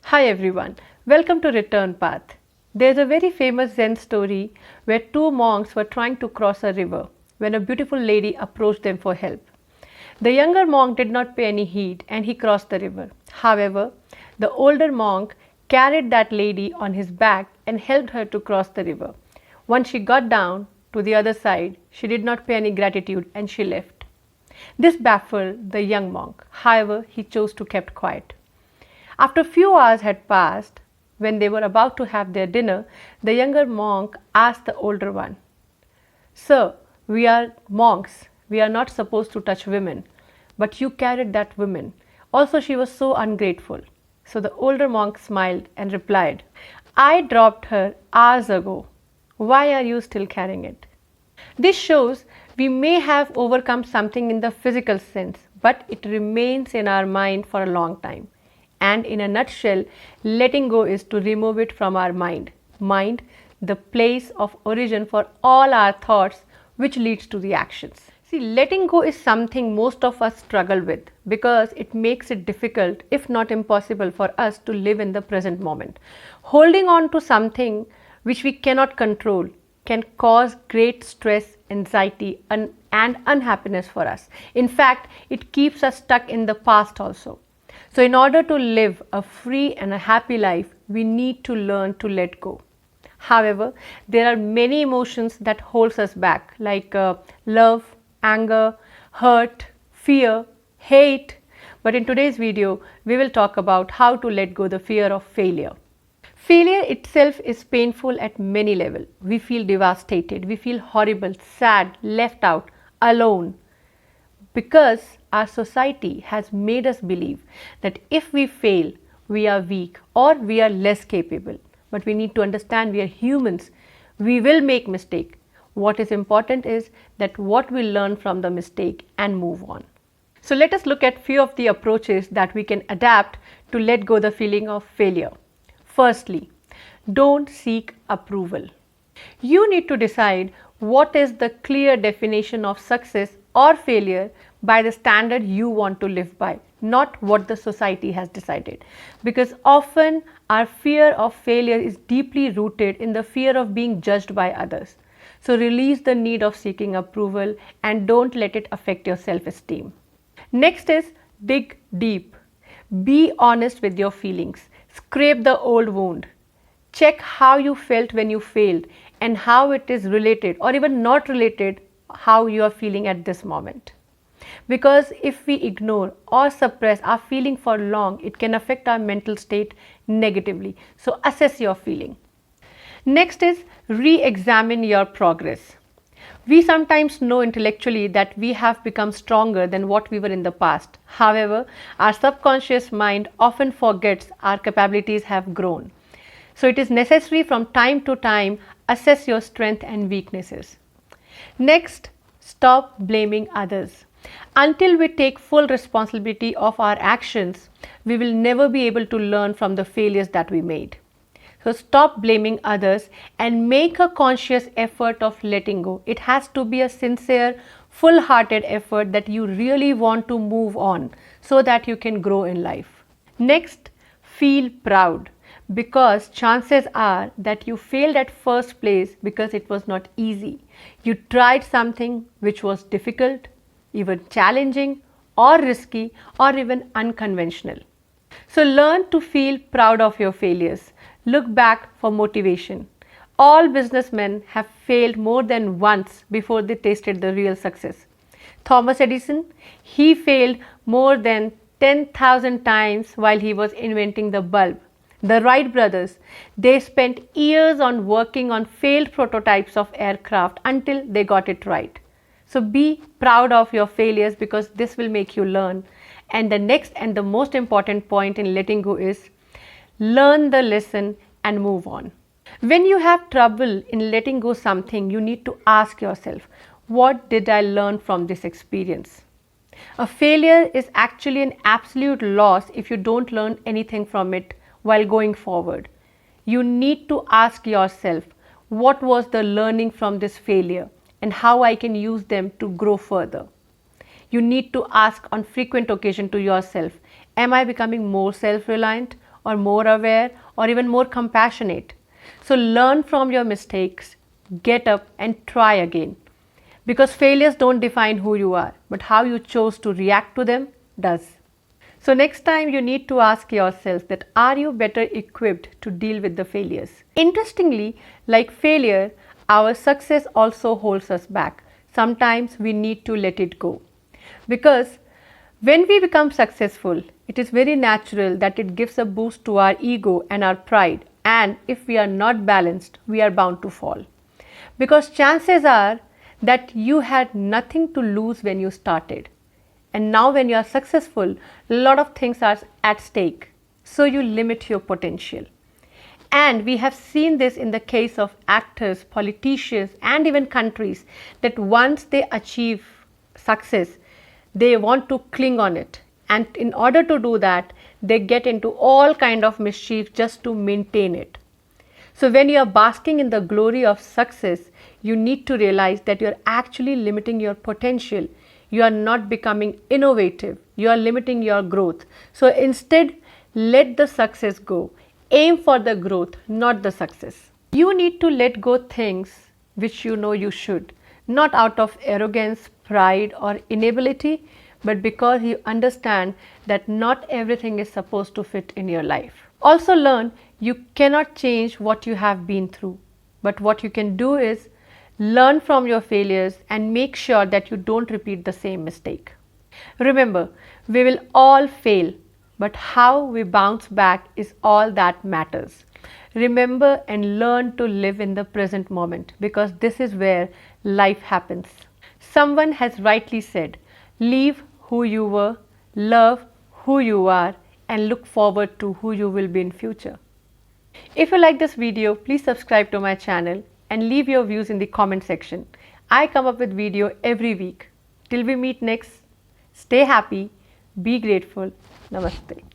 Hi everyone, welcome to Return Path. There's a very famous Zen story where two monks were trying to cross a river when a beautiful lady approached them for help. The younger monk did not pay any heed and he crossed the river. However, the older monk carried that lady on his back and helped her to cross the river. Once she got down to the other side, she did not pay any gratitude and she left. This baffled the young monk. However, he chose to keep quiet. After a few hours had passed, when they were about to have their dinner, the younger monk asked the older one, "Sir, we are monks. We are not supposed to touch women. But you carried that woman. Also, she was so ungrateful." So the older monk smiled and replied, "I dropped her hours ago. Why are you still carrying it?" This shows we may have overcome something in the physical sense, but it remains in our mind for a long time. And in a nutshell, letting go is to remove it from our mind. Mind, the place of origin for all our thoughts, which leads to the actions. See, letting go is something most of us struggle with because it makes it difficult, if not impossible, for us to live in the present moment. Holding on to something which we cannot control can cause great stress, anxiety, and unhappiness for us. In fact, it keeps us stuck in the past also. So in order to live a free and a happy life, we need to learn to let go. However, there are many emotions that holds us back like love, anger, hurt, fear, hate. But in today's video, we will talk about how to let go the fear of failure. Failure itself is painful at many levels. We feel devastated, we feel horrible, sad, left out, alone. Because our society has made us believe that if we fail, we are weak or we are less capable. But we need to understand we are humans. We will make mistake. What is important is that what we learn from the mistake and move on. So let us look at few of the approaches that we can adapt to let go the feeling of failure. Firstly, don't seek approval. You need to decide what is the clear definition of success or failure by the standard you want to live by, not what the society has decided. Because often our fear of failure is deeply rooted in the fear of being judged by others. So release the need of seeking approval and don't let it affect your self-esteem. Next is dig deep. Be honest with your feelings. Scrape the old wound. Check how you felt when you failed and how it is related or even not related how you are feeling at this moment. Because if we ignore or suppress our feeling for long, it can affect our mental state negatively. So assess your feeling. Next is re-examine your progress. We sometimes know intellectually that we have become stronger than what we were in the past. However, our subconscious mind often forgets our capabilities have grown. So it is necessary from time to time assess your strengths and weaknesses. Next, stop blaming others. Until we take full responsibility of our actions, we will never be able to learn from the failures that we made. So stop blaming others and make a conscious effort of letting go. It has to be a sincere, full-hearted effort that you really want to move on so that you can grow in life. Next, feel proud because chances are that you failed at first place because it was not easy. You tried something which was difficult, even challenging or risky or even unconventional. So learn to feel proud of your failures. Look back for motivation. All businessmen have failed more than once before they tasted the real success. Thomas Edison, he failed more than 10,000 times while he was inventing the bulb. The Wright brothers, they spent years on working on failed prototypes of aircraft until they got it right. So be proud of your failures because this will make you learn. And the next and the most important point in letting go is learn the lesson and move on. When you have trouble in letting go something, you need to ask yourself, what did I learn from this experience? A failure is actually an absolute loss if you don't learn anything from it while going forward. You need to ask yourself, what was the learning from this failure and how I can use them to grow further. You need to ask on frequent occasion to yourself, am I becoming more self-reliant or more aware or even more compassionate. So learn from your mistakes, get up and try again. Because failures don't define who you are, but how you chose to react to them does. So next time you need to ask yourself that are you better equipped to deal with the failures? Interestingly, like failure, our success also holds us back. Sometimes we need to let it go. Because when we become successful, it is very natural that it gives a boost to our ego and our pride. And if we are not balanced, we are bound to fall. Because chances are that you had nothing to lose when you started. And now when you are successful, a lot of things are at stake. So you limit your potential. And we have seen this in the case of actors, politicians, and even countries, that once they achieve success, they want to cling on it. And in order to do that, they get into all kind of mischief just to maintain it. So when you are basking in the glory of success, you need to realize that you are actually limiting your potential. You are not becoming innovative. You are limiting your growth. So instead, let the success go. Aim for the growth, not the success. You need to let go things which you know you should, not out of arrogance, pride or inability, but because you understand that not everything is supposed to fit in your life. Also learn you cannot change what you have been through, but what you can do is learn from your failures and make sure that you don't repeat the same mistake. Remember, we will all fail, but how we bounce back is all that matters. Remember and learn to live in the present moment, because this is where life happens. Someone has rightly said, leave who you were, love who you are, and look forward to who you will be in future. If you like this video, please subscribe to my channel and leave your views in the comment section. I come up with video every week. Till we meet next, stay happy, be grateful. Namaste.